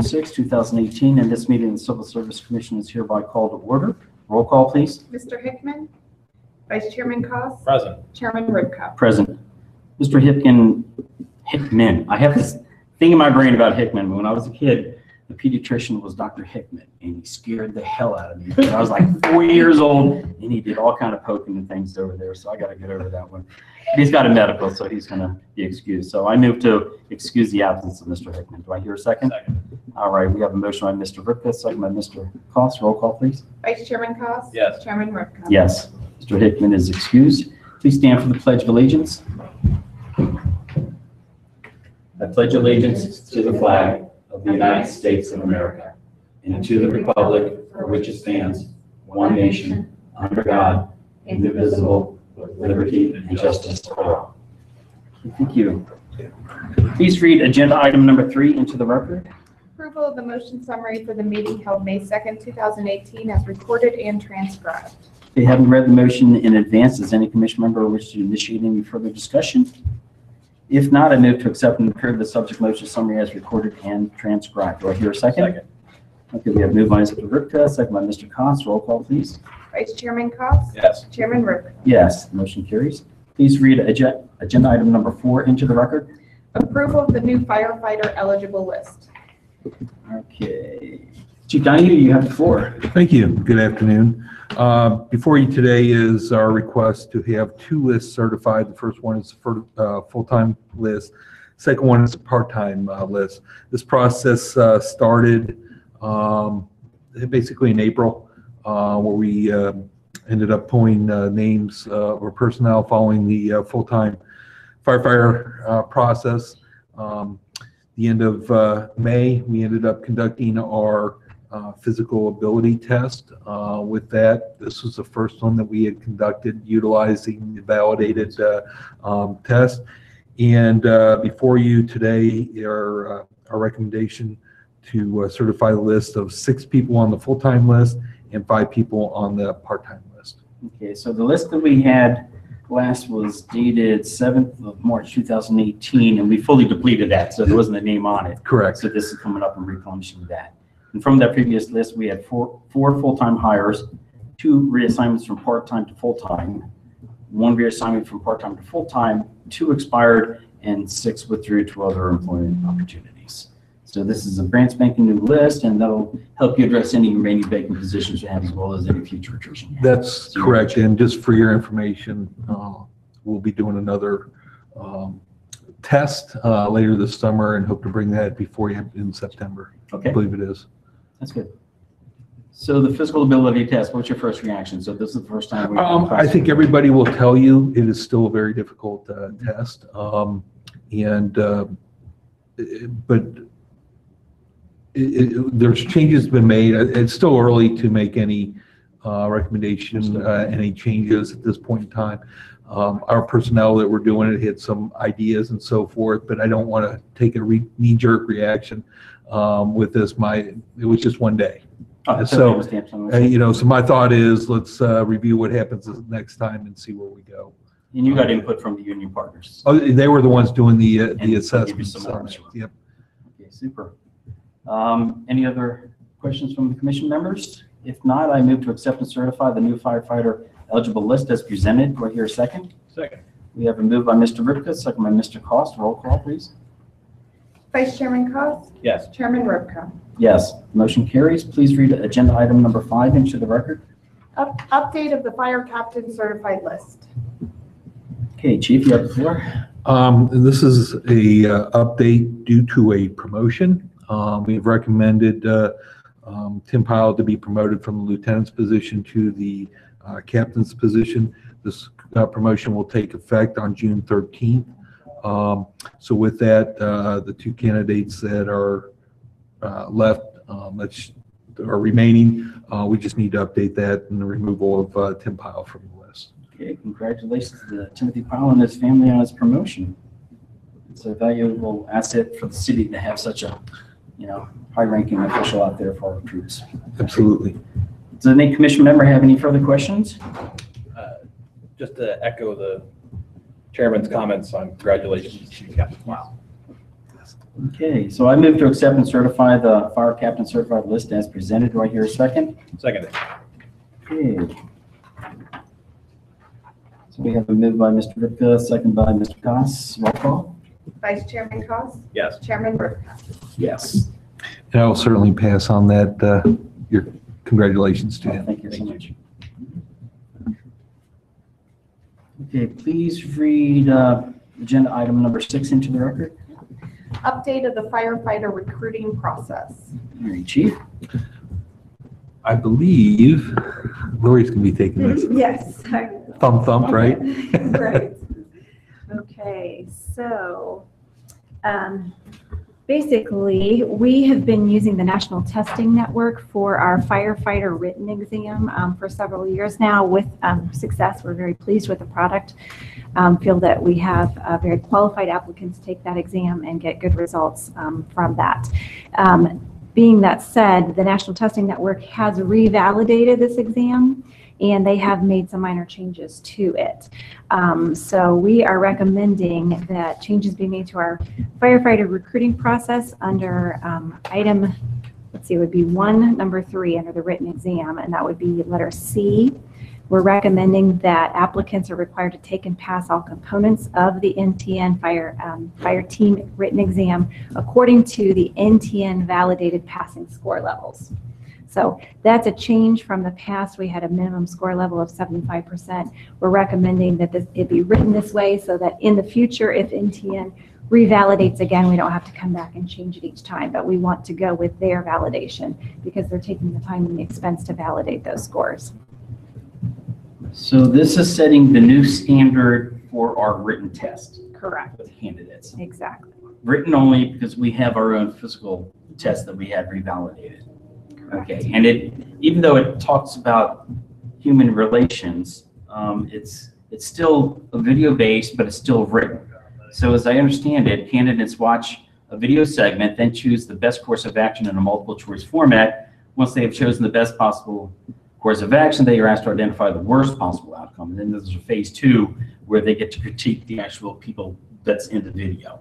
6, 2018, and this meeting of the Civil Service Commission is hereby called to order. Roll call, please. Mr. Hickman, Vice Chairman Koss. Present. Chairman Ribka. Present. Mr. Hickman. I have this thing in my brain about Hickman. When I was a kid, the pediatrician was Dr. Hickman, and he scared the hell out of me. I was like 4 years old, and he did all kind of poking and things over there, so I got to get over that one. He's got a medical, so he's going to be excused. So I move to excuse the absence of Mr. Hickman. Do I hear a second? Second. All right, we have a motion by Mr. Ripka, second by Mr. Koss. Roll call, please. Vice Chairman Koss. Yes. Chairman Ribka. Yes, Mr. Hickman is excused. Please stand for the Pledge of Allegiance. I pledge allegiance to the flag of the United States of America and to the republic for which it stands, one nation, under God, indivisible, with liberty and justice for all. Thank you. Please read agenda item number 3 into the record. Approval of the motion summary for the meeting held May 2nd, 2018 as recorded and transcribed. They haven't read the motion in advance. Does any commission member wish to initiate any further discussion? If not, I move to accept and approve the subject motion summary as recorded and transcribed. Do I hear a second? Second. Okay, we have moved by Mr. Ripka, second by Mr. Koss. Roll call, please. Vice Chairman Koss. Yes. Chairman Ribka. Yes, motion carries. Please read agenda item number 4 into the record. Approval of the new firefighter eligible list. Okay. Chief Donahue, you have the floor. Thank you. Good afternoon. Before you today is our request to have 2 lists certified. The first one is for full-time list. Second one is a part-time list. This process started basically in April, where we ended up pulling names or personnel following the full-time firefighter process. The end of May, we ended up conducting our physical ability test. With that, this was the first one that we had conducted utilizing the validated test. And before you today are our recommendation to certify the list of 6 people on the full-time list and 5 people on the part-time list. Okay, so the list that we had last was dated 7th of March 2018, and we fully depleted that, so there wasn't a name on it. Correct. So this is coming up and replenishing that. And from that previous list, we had four full-time hires, 2 reassignments from part-time to full-time, 1 reassignment from part-time to full-time, 2 expired, and 6 withdrew to other employment opportunities. So this is a brand spanking new list, and that'll help you address any remaining vacant positions you have, as well as any future attrition you have. That's correct. And just for your information, we'll be doing another test later this summer and hope to bring that before you in September. Okay. I believe it is. That's good. So the physical ability test, what's your first reaction? So this is the first time I think everybody will tell you it is still a very difficult test. There's changes been made. It's still early to make any recommendation, any changes at this point in time. Our personnel that were doing it had some ideas and so forth, but I don't want to take a knee-jerk reaction with this. It was just one day. So my thought is let's review what happens next time and see where we go. And you got input from the union partners. Oh, they were the ones doing the assessment. Yep. Okay, super. Any other questions from the commission members? If not, I move to accept and certify the new firefighter eligible list as presented. Do I hear a second? Second. We have a move by Mr. Ripka, second by Mr. Koss. Roll call, please. Vice Chairman Koss. Yes. Chairman Ribka. Yes, motion carries. Please read agenda item number 5 into the record. Update of the fire captain certified list. Okay, Chief, you have the floor. This is a update due to a promotion. We've recommended Tim Pyle to be promoted from the lieutenant's position to the captain's position. This promotion will take effect on June 13th. So with that, the 2 candidates that are left are remaining, we just need to update that and the removal of Tim Pyle from the list. Okay, congratulations to Timothy Pyle and his family on his promotion. It's a valuable asset for the city to have such a high-ranking official out there for our troops. Absolutely. Does any commission member have any further questions? Just to echo the chairman's comments on congratulations to Captain Pyle. Okay, so I move to accept and certify the fire captain certified list as presented. Do I hear a second? Second. Okay. So we have a move by Mr. Ripka, second by Mr. Goss. Roll call? Vice Chairman Cost? Yes. Chairman Rivka? Yes. And I will certainly pass on that, your congratulations to him. Thank you so much. Okay, please read agenda item number 6 into the record. Update of the firefighter recruiting process. All right, Chief. I believe Lori's going to be taking this. Yes. Thump, right? Right. Okay, so basically, we have been using the National Testing Network for our firefighter written exam for several years now with success. We're very pleased with the product. Feel that we have very qualified applicants take that exam and get good results from that. Being that said, the National Testing Network has revalidated this exam, and they have made some minor changes to it. So we are recommending that changes be made to our firefighter recruiting process under item, let's see, it would be number 3 under the written exam, and that would be letter C. We're recommending that applicants are required to take and pass all components of the NTN fire team written exam according to the NTN validated passing score levels. So that's a change from the past. We had a minimum score level of 75%. We're recommending that it be written this way so that in the future, if NTN revalidates again, we don't have to come back and change it each time, but we want to go with their validation because they're taking the time and the expense to validate those scores. So this is setting the new standard for our written test Correct. with candidates. Exactly. Written only because we have our own physical test that we had revalidated. Okay, and even though it talks about human relations, it's still a video based, but it's still written. So as I understand it, candidates watch a video segment, then choose the best course of action in a multiple choice format. Once they have chosen the best possible course of action, they are asked to identify the worst possible outcome. And then there's a phase 2 where they get to critique the actual people that's in the video.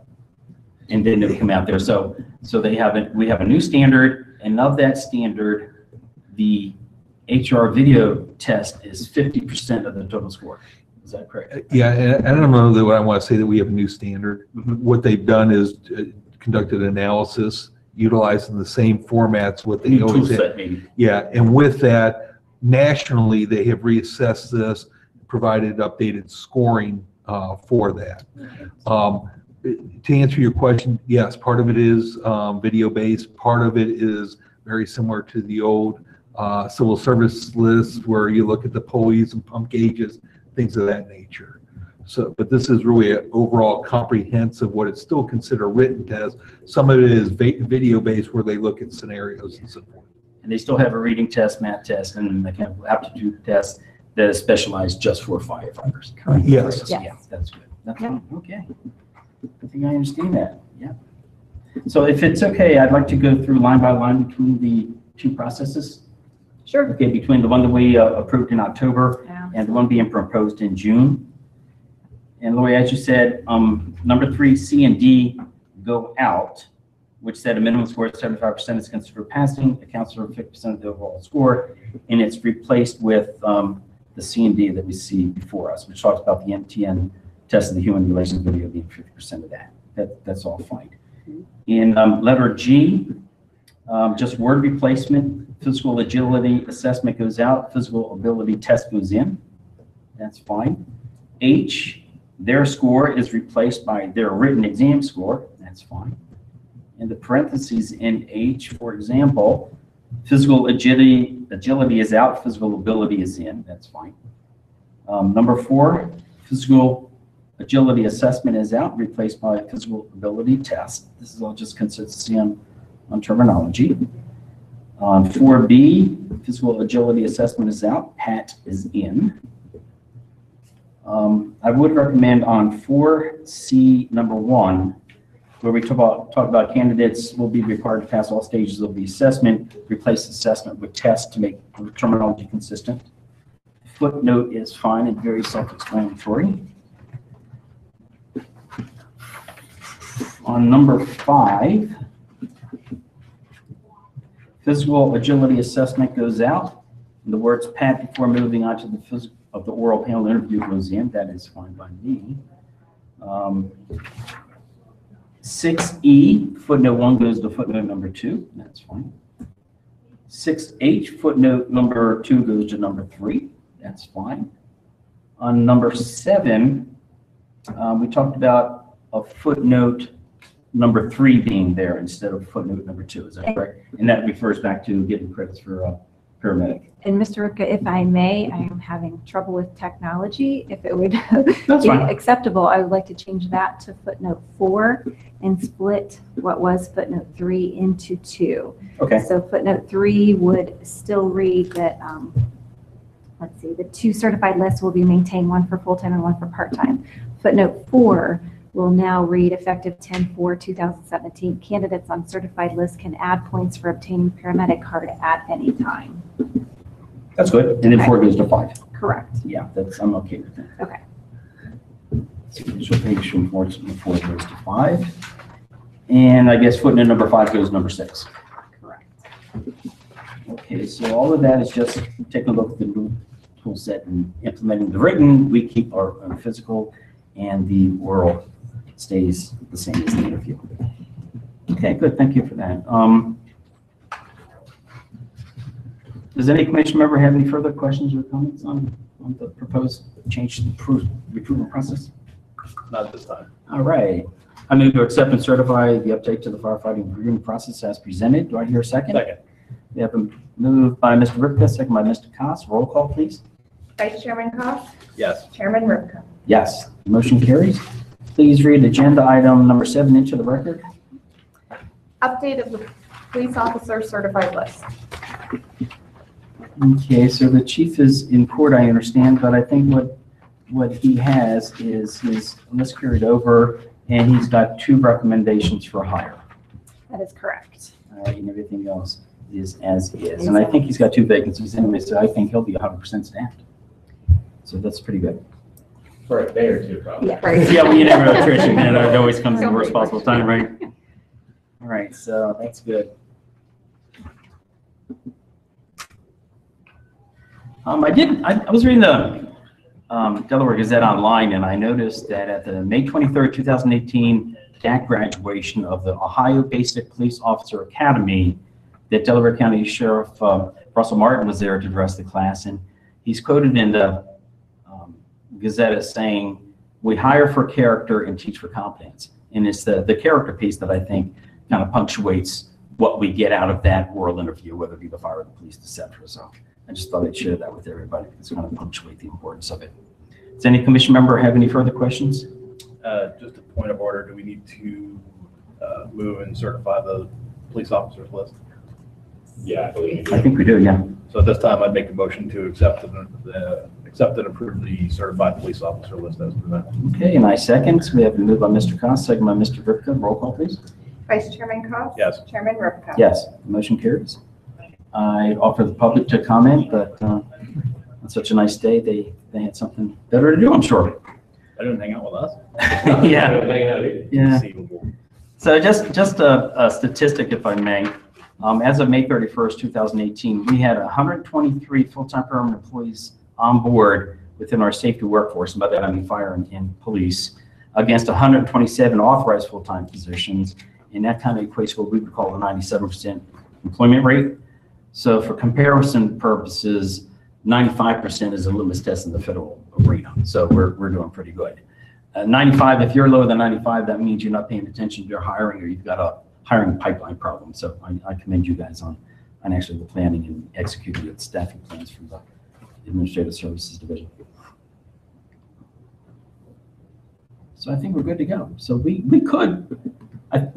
And then it'll come out there. So we have a new standard, and of that standard, the HR video test is 50% of the total score. Is that correct? Yeah, and I don't know that I want to say that we have a new standard. What they've done is conducted analysis utilizing the same formats, what they New tool always had. set, maybe. Yeah, and with that, nationally, they have reassessed this, provided updated scoring for that. To answer your question, yes, part of it is video-based. Part of it is very similar to the old civil service list where you look at the pulleys and pump gauges, things of that nature. So, but this is really an overall comprehensive, what it's still considered written test. Some of it is video-based where they look at scenarios and so forth. And they still have a reading test, math test, and a kind of aptitude test that is specialized just for firefighters. Correct. Yes. Yeah, that's good. That's Yeah. fine. Okay. I think I understand that. Yeah. So if it's okay, I'd like to go through line by line between the two processes. Sure. Okay, between the one that we approved in October Yeah. and the one being proposed in June. And Lori, as you said, number 3, C and D go out, which said a minimum score of 75% is considered passing, accounts for 50% of the overall score, and it's replaced with the C and D that we see before us, which talks about the NTN test of the human relations video being 50% of that. That's all fine. In letter G, just word replacement, physical agility assessment goes out, physical ability test goes in. That's fine. H, their score is replaced by their written exam score. That's fine. In the parentheses in H, for example, physical agility is out, physical ability is in. That's fine. Number 4, physical agility assessment is out, replaced by physical ability test. This is all just consistency on terminology. On 4B, physical agility assessment is out, PAT is in. I would recommend on 4C number 1, where we talk about candidates will be required to pass all stages of the assessment, replace assessment with test to make the terminology consistent. Footnote is fine and very self-explanatory. On number 5, physical agility assessment goes out. And the words "Pat" before moving on to the oral panel interview goes in. That is fine by me. 6E, footnote 1 goes to footnote number 2. That's fine. 6H, footnote number 2 goes to number 3. That's fine. On number 7, we talked about a footnote number 3 being there instead of footnote number 2. Is that correct? And that refers back to giving credits for paramedic. And Mr. Ripka, if I may, I am having trouble with technology. If it would That's be fine. acceptable, I would like to change that to footnote 4 and split what was footnote 3 into 2. Okay. So footnote 3 would still read that, let's see, the 2 certified lists will be maintained, 1 for full-time and 1 for part-time. Footnote 4 will now read effective 10/4/2017. Candidates on certified lists can add points for obtaining paramedic card at any time. That's good. And then 4 goes to 5. Correct. Yeah, I'm okay with that. Okay. So page from 4 goes to 5. And I guess footnote number 5 goes to number 6. Correct. Okay, so all of that is just taking a look at the new tool set and implementing the written. We keep our physical, and the oral stays the same as the interview. Okay, good. Thank you for that. Does any commission member have any further questions or comments on the proposed change to the recruitment process? Not this time. All right. I move to accept and certify the update to the firefighting recruitment process as presented. Do I hear a second? Second. We have a move by Mr. Ripka, second by Mr. Koss. Roll call, please. Vice Chairman Koss, Yes. Chairman Ripka. Yes, motion carries. Please read agenda item number 7 into the record. Update of the police officer certified list. Okay, so the chief is in court, I understand, but I think what he has is his list carried over, and he's got 2 recommendations for hire. That is correct. All right, and everything else is as is. And I think he's got 2 vacancies anyway, so I think he'll be 100% staffed. So that's pretty good. For a day or 2, probably. Yeah. Yeah, well, you never know attrition, man. It always comes at the worst possible time, right? All right, so that's good. I was reading the Delaware Gazette online, and I noticed that at the May 23rd, 2018 DAC graduation of the Ohio Basic Police Officer Academy, that Delaware County Sheriff Russell Martin was there to address the class, and he's quoted in the Gazette as saying, "We hire for character and teach for competence." And it's the character piece that I think kind of punctuates what we get out of that oral interview, whether it be the fire or the police, etc. So I just thought I'd share that with everybody. It's going to punctuate the importance of it. Does any commission member have any further questions? Just a point of order, do we need to move and certify the police officers list? Yeah, I believe. I think we do, yeah. So at this time, I'd make a motion to accept and approve the certified police officer list as presented. Okay, and I second. We have a move by Mr. Koss, second by Mr. Ripka. Roll call, please. Vice Chairman Koss. Yes. Chairman Ripka. Yes, the motion carries. I offer the public to comment, but on such a nice day, they had something better to do, I'm sure. I didn't hang out with us. Yeah. Yeah. Conceivable. So just a statistic, if I may. As of May 31st, 2018, we had 123 full-time permanent employees on board within our safety workforce, and by that I mean fire and police, against 127 authorized full-time positions, and that kind of equates to what we would call a 97% employment rate. So for comparison purposes, 95% is a litmus test in the federal arena, so we're doing pretty good. 95, if you're lower than 95, that means you're not paying attention to your hiring, or you've got a hiring pipeline problem. So I commend you guys on actually the planning and executing the staffing plans from the Administrative Services Division. So I think we're good to go. So we could,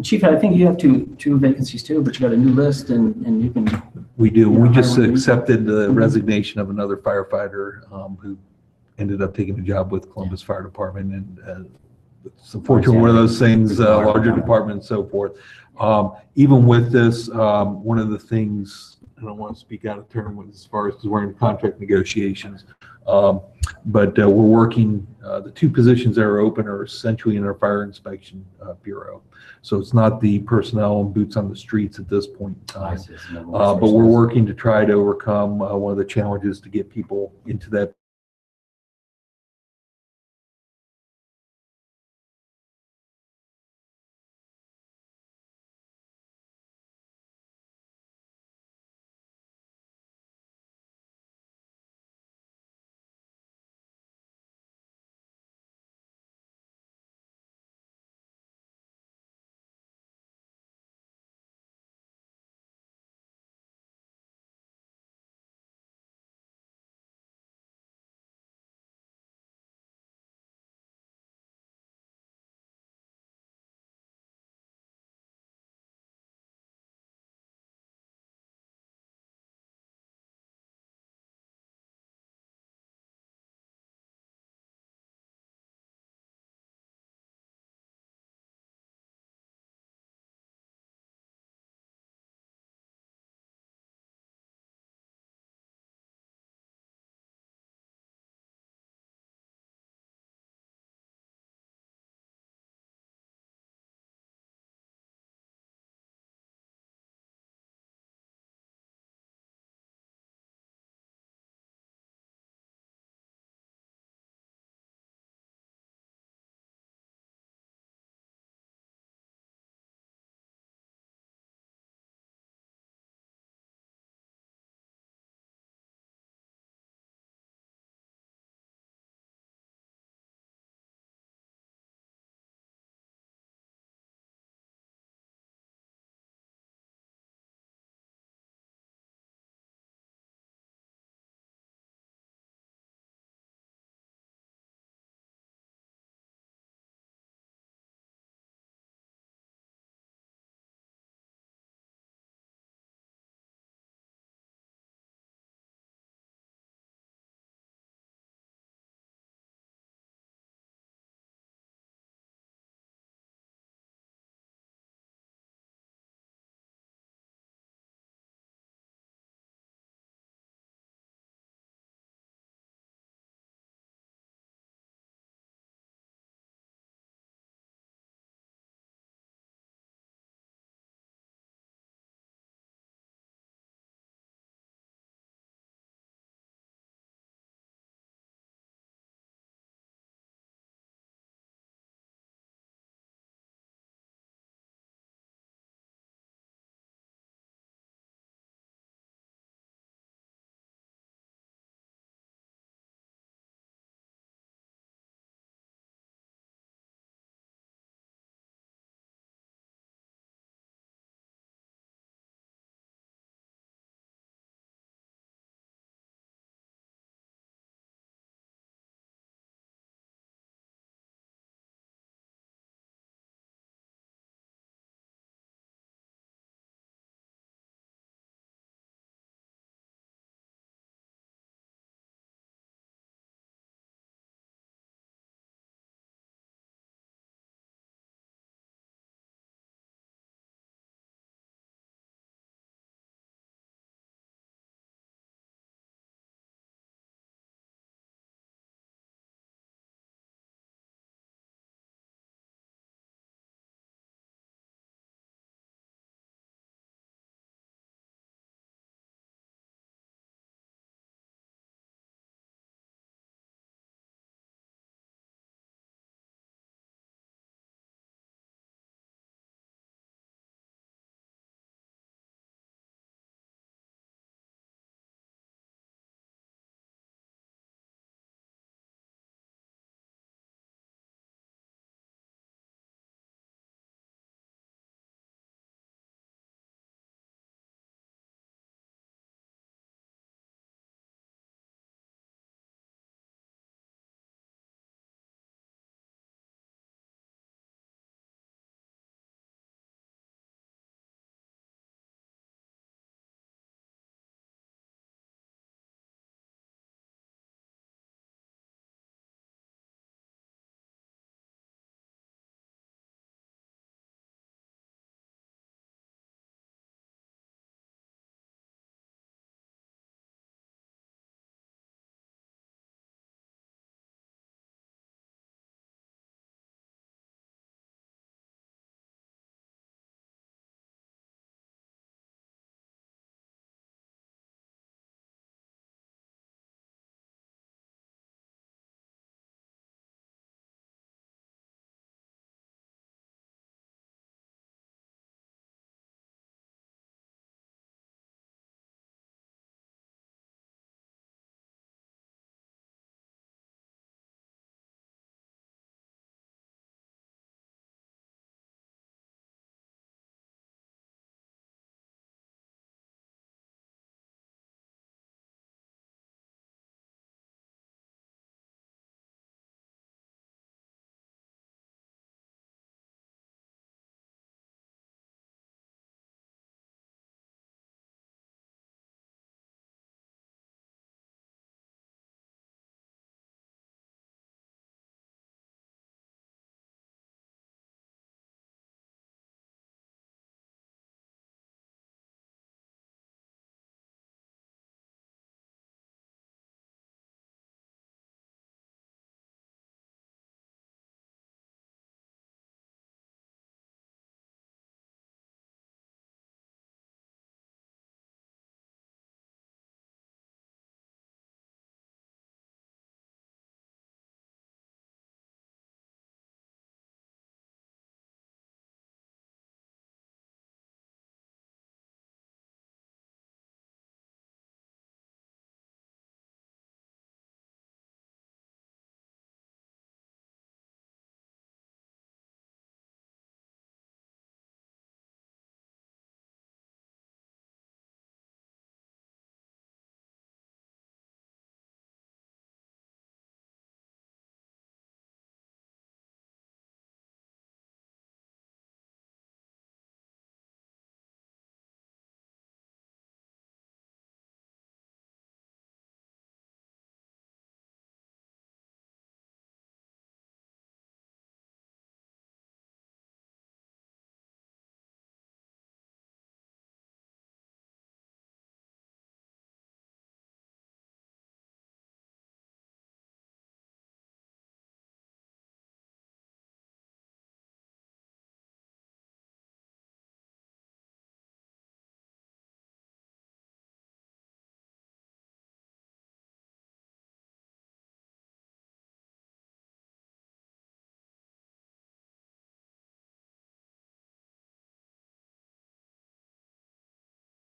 Chief, I think you have two vacancies too, but you got a new list and you can. We do. Yeah, We just hiring. accepted the resignation of another firefighter who ended up taking a job with Columbus Fire Department, and it's unfortunately one of those things, larger department and so forth. Even with this, one of the things I don't want to speak out of turn as far as because we're in contract negotiations. But we're working, the two positions that are open are essentially in our fire inspection bureau. So it's not the personnel and boots on the streets at this point in time. But we're working to try to overcome one of the challenges to get people into that